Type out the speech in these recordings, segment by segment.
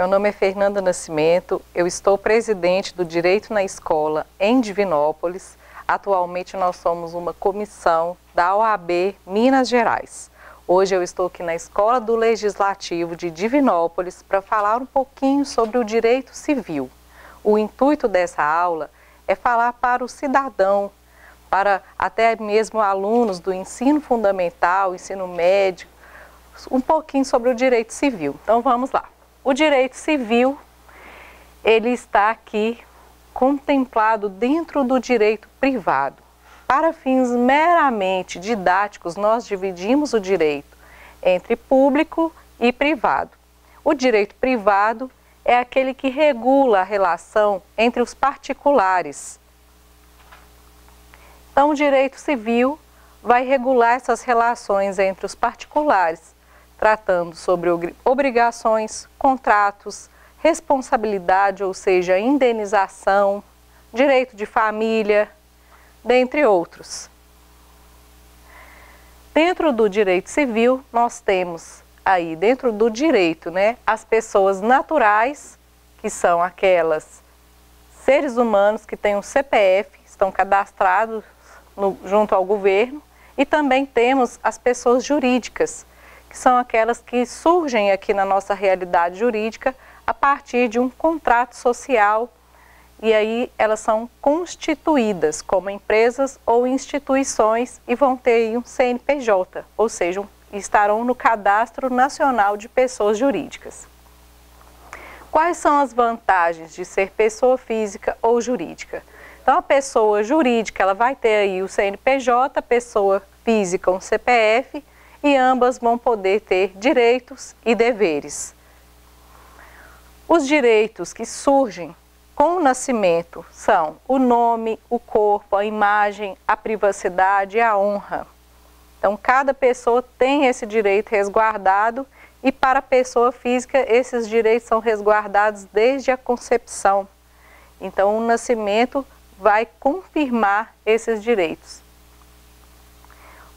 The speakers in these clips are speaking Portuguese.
Meu nome é Fernanda Nascimento, eu estou presidente do Direito na Escola em Divinópolis. Atualmente nós somos uma comissão da OAB Minas Gerais. Hoje eu estou aqui na Escola do Legislativo de Divinópolis para falar um pouquinho sobre o direito civil. O intuito dessa aula é falar para o cidadão, para até mesmo alunos do ensino fundamental, ensino médio, um pouquinho sobre o direito civil. Então vamos lá. O direito civil, ele está aqui contemplado dentro do direito privado. Para fins meramente didáticos, nós dividimos o direito entre público e privado. O direito privado é aquele que regula a relação entre os particulares. Então, o direito civil vai regular essas relações entre os particulares, tratando sobre obrigações, contratos, responsabilidade, ou seja, indenização, direito de família, dentre outros. Dentro do direito civil, nós temos aí, dentro do direito, as pessoas naturais, que são aquelas seres humanos que têm um CPF, estão cadastrados junto ao governo, e também temos as pessoas jurídicas, que são aquelas que surgem aqui na nossa realidade jurídica a partir de um contrato social, e aí elas são constituídas como empresas ou instituições e vão ter aí um CNPJ, ou seja, estarão no Cadastro Nacional de Pessoas Jurídicas. Quais são as vantagens de ser pessoa física ou jurídica? Então, a pessoa jurídica, ela vai ter aí o CNPJ, a pessoa física um CPF, e ambas vão poder ter direitos e deveres. Os direitos que surgem com o nascimento são o nome, o corpo, a imagem, a privacidade e a honra. Então, cada pessoa tem esse direito resguardado e para a pessoa física esses direitos são resguardados desde a concepção. Então, o nascimento vai confirmar esses direitos.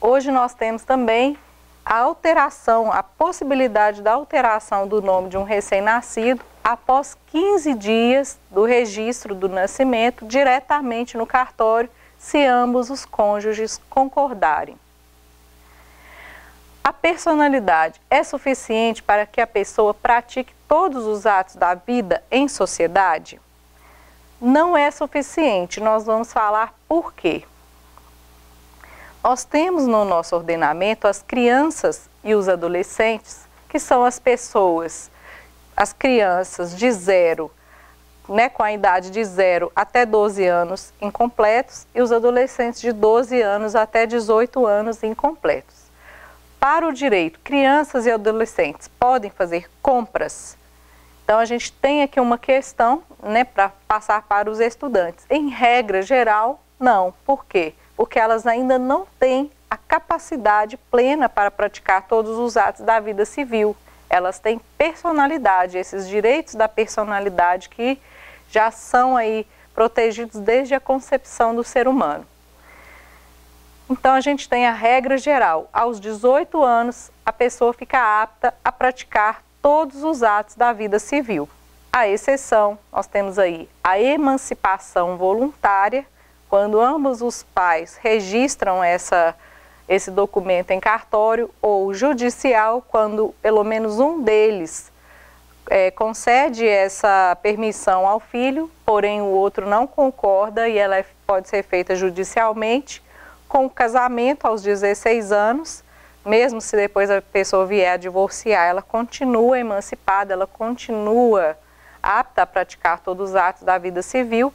Hoje nós temos também a alteração, a possibilidade da alteração do nome de um recém-nascido após 15 dias do registro do nascimento diretamente no cartório, se ambos os cônjuges concordarem. A personalidade é suficiente para que a pessoa pratique todos os atos da vida em sociedade? Não é suficiente, nós vamos falar por quê. Nós temos no nosso ordenamento as crianças e os adolescentes, que são as pessoas, as crianças de 0, com a idade de 0 até 12 anos incompletos, e os adolescentes de 12 anos até 18 anos incompletos. Para o direito, crianças e adolescentes podem fazer compras. Então, a gente tem aqui uma questão para passar para os estudantes. Em regra geral, não. Por quê? Porque elas ainda não têm a capacidade plena para praticar todos os atos da vida civil. Elas têm personalidade, esses direitos da personalidade que já são aí protegidos desde a concepção do ser humano. Então, a gente tem a regra geral. Aos 18 anos, a pessoa fica apta a praticar todos os atos da vida civil. A exceção, nós temos aí a emancipação voluntária, quando ambos os pais registram esse documento em cartório, ou judicial, quando pelo menos um deles concede essa permissão ao filho, porém o outro não concorda e ela pode ser feita judicialmente, com o casamento aos 16 anos, mesmo se depois a pessoa vier a divorciar, ela continua emancipada, ela continua apta a praticar todos os atos da vida civil,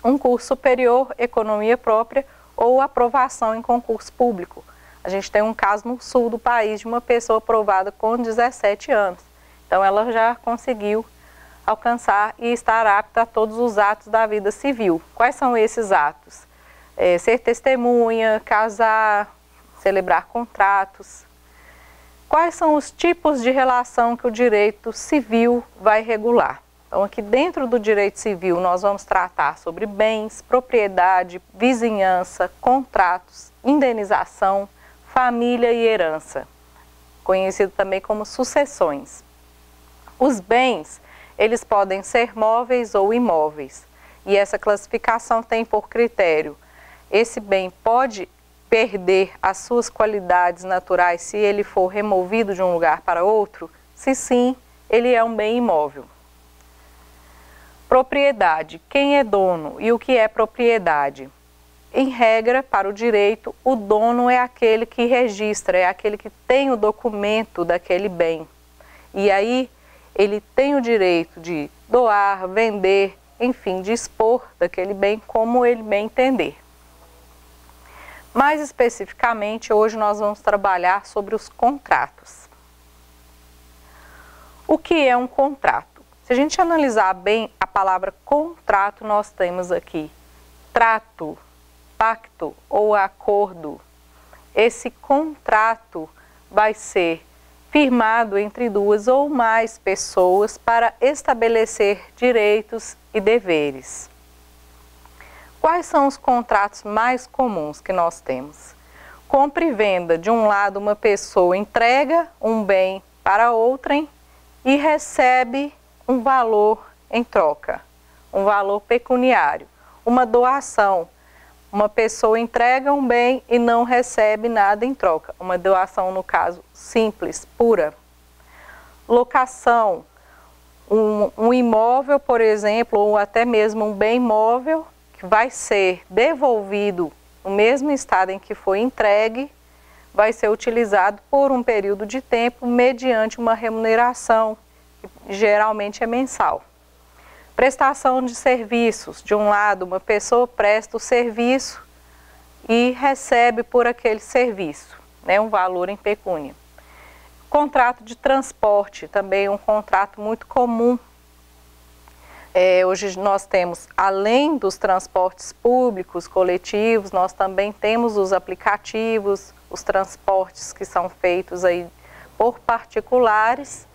um curso superior, economia própria ou aprovação em concurso público. A gente tem um caso no sul do país de uma pessoa aprovada com 17 anos. Então, ela já conseguiu alcançar e estar apta a todos os atos da vida civil. Quais são esses atos? Ser testemunha, casar, celebrar contratos. Quais são os tipos de relação que o direito civil vai regular? Então, aqui dentro do direito civil, nós vamos tratar sobre bens, propriedade, vizinhança, contratos, indenização, família e herança, conhecido também como sucessões. Os bens, eles podem ser móveis ou imóveis. E essa classificação tem por critério: esse bem pode perder as suas qualidades naturais se ele for removido de um lugar para outro? Se sim, ele é um bem imóvel. Propriedade. Quem é dono e o que é propriedade? Em regra, para o direito, o dono é aquele que registra, é aquele que tem o documento daquele bem. E aí, ele tem o direito de doar, vender, enfim, dispor daquele bem como ele bem entender. Mais especificamente, hoje nós vamos trabalhar sobre os contratos. O que é um contrato? Se a gente analisar bem a palavra contrato, nós temos aqui trato, pacto ou acordo. Esse contrato vai ser firmado entre duas ou mais pessoas para estabelecer direitos e deveres. Quais são os contratos mais comuns que nós temos? Compra e venda. De um lado, uma pessoa entrega um bem para outrem e recebe um valor em troca, um valor pecuniário. Uma doação. Uma pessoa entrega um bem e não recebe nada em troca. Uma doação, no caso, simples, pura. Locação. Um imóvel, por exemplo, ou até mesmo um bem móvel, que vai ser devolvido no mesmo estado em que foi entregue, vai ser utilizado por um período de tempo mediante uma remuneração, que geralmente é mensal. Prestação de serviços. De um lado, uma pessoa presta o serviço e recebe por aquele serviço, né, um valor em pecúnia. Contrato de transporte, também um contrato muito comum. Hoje nós temos, além dos transportes públicos, coletivos, nós também temos os aplicativos, os transportes que são feitos aí por particulares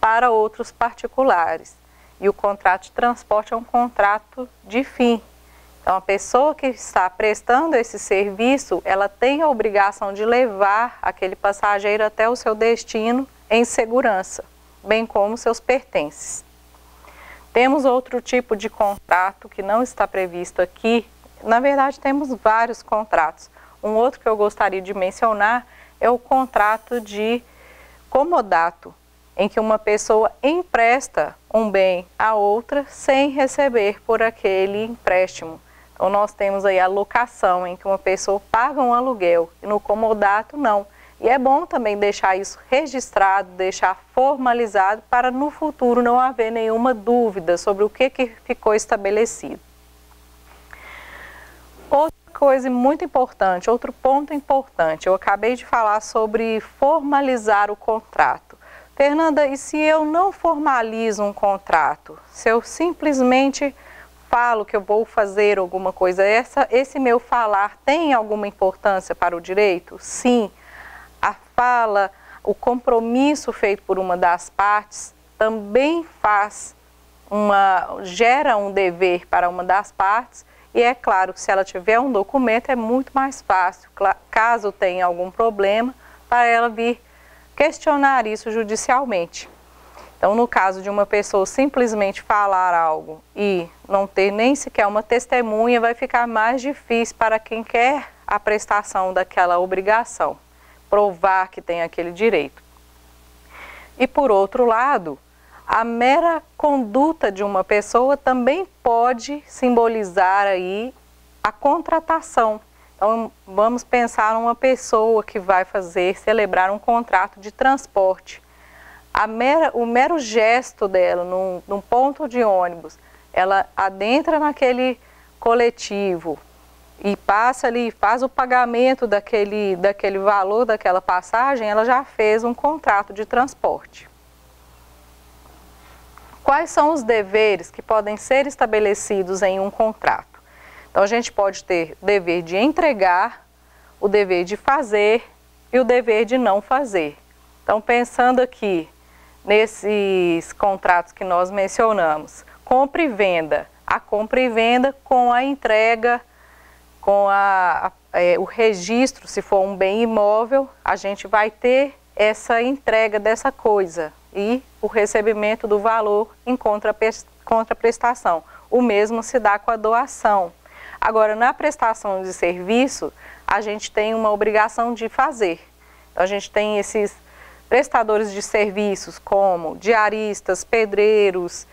para outros particulares. E o contrato de transporte é um contrato de fim. Então, a pessoa que está prestando esse serviço, ela tem a obrigação de levar aquele passageiro até o seu destino em segurança, bem como seus pertences. Temos outro tipo de contrato que não está previsto aqui. Na verdade, temos vários contratos. Um outro que eu gostaria de mencionar é o contrato de comodato, em que uma pessoa empresta um bem a outra sem receber por aquele empréstimo. Então, nós temos aí a locação, em que uma pessoa paga um aluguel, e no comodato não. E é bom também deixar isso registrado, deixar formalizado, para no futuro não haver nenhuma dúvida sobre o que ficou estabelecido. Outra coisa muito importante, outro ponto importante, eu acabei de falar sobre formalizar o contrato. Fernanda, e se eu não formalizo um contrato? Se eu simplesmente falo que eu vou fazer alguma coisa, esse meu falar tem alguma importância para o direito? Sim. A fala, o compromisso feito por uma das partes também gera um dever para uma das partes, e é claro que se ela tiver um documento é muito mais fácil, caso tenha algum problema, para ela vir questionar isso judicialmente. Então, no caso de uma pessoa simplesmente falar algo e não ter nem sequer uma testemunha, vai ficar mais difícil para quem quer a prestação daquela obrigação provar que tem aquele direito. E por outro lado, a mera conduta de uma pessoa também pode simbolizar aí a contratação. Então, vamos pensar numa pessoa que vai celebrar um contrato de transporte. O mero gesto dela num ponto de ônibus, ela adentra naquele coletivo e passa ali, faz o pagamento daquele valor daquela passagem, ela já fez um contrato de transporte. Quais são os deveres que podem ser estabelecidos em um contrato? Então, a gente pode ter o dever de entregar, o dever de fazer e o dever de não fazer. Então, pensando aqui nesses contratos que nós mencionamos, compra e venda. A compra e venda com a entrega, com o registro, se for um bem imóvel, a gente vai ter essa entrega dessa coisa, e o recebimento do valor em contraprestação. O mesmo se dá com a doação. Agora, na prestação de serviço, a gente tem uma obrigação de fazer. Então, a gente tem esses prestadores de serviços como diaristas, pedreiros,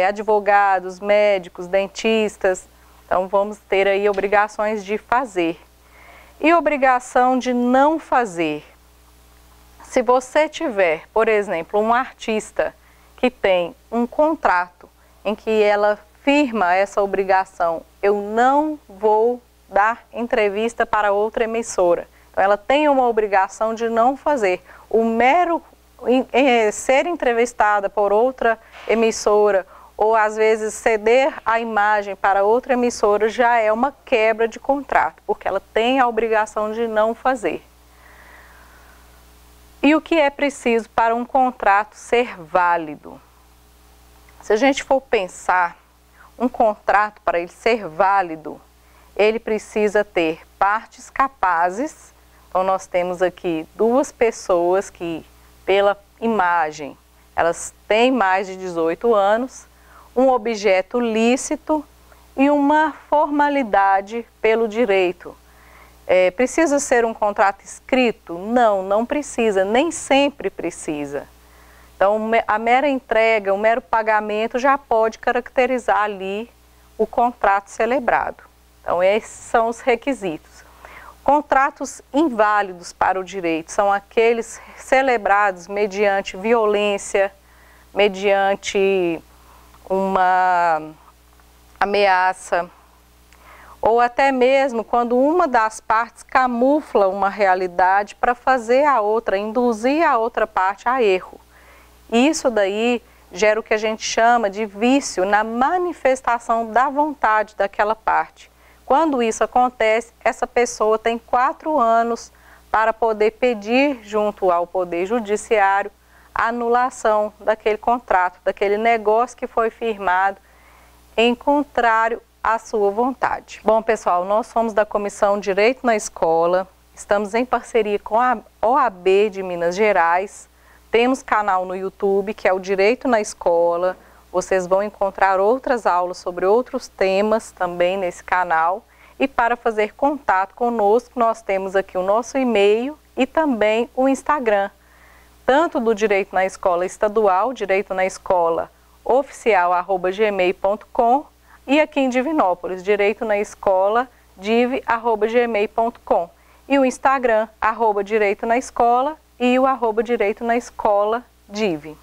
advogados, médicos, dentistas. Então, vamos ter aí obrigações de fazer. E obrigação de não fazer. Se você tiver, por exemplo, um artista que tem um contrato em que ela firma essa obrigação, eu não vou dar entrevista para outra emissora. Então, ela tem uma obrigação de não fazer. O mero ser entrevistada por outra emissora ou às vezes ceder a imagem para outra emissora já é uma quebra de contrato, porque ela tem a obrigação de não fazer. E o que é preciso para um contrato ser válido? Se a gente for pensar, um contrato para ele ser válido, ele precisa ter partes capazes. Então nós temos aqui duas pessoas que, pela imagem, elas têm mais de 18 anos, um objeto lícito e uma formalidade pelo direito. Precisa ser um contrato escrito? Não, não precisa, nem sempre precisa. Então, a mera entrega, o mero pagamento já pode caracterizar ali o contrato celebrado. Então, esses são os requisitos. Contratos inválidos para o direito são aqueles celebrados mediante violência, mediante uma ameaça, ou até mesmo quando uma das partes camufla uma realidade para fazer a outra, induzir a outra parte a erro. Isso daí gera o que a gente chama de vício na manifestação da vontade daquela parte. Quando isso acontece, essa pessoa tem 4 anos para poder pedir junto ao Poder Judiciário a anulação daquele contrato, daquele negócio que foi firmado em contrário à sua vontade. Bom, pessoal, nós somos da Comissão Direito na Escola, estamos em parceria com a OAB de Minas Gerais, temos canal no YouTube que é o Direito na Escola, vocês vão encontrar outras aulas sobre outros temas também nesse canal. E para fazer contato conosco, nós temos aqui o nosso e-mail e também o Instagram, tanto do Direito na Escola Estadual, Direito na Escola oficial@gmail.com, e aqui em Divinópolis, Direito na Escola div@gmail.com, e o Instagram @Direito na Escola e o @Direito na Escola div.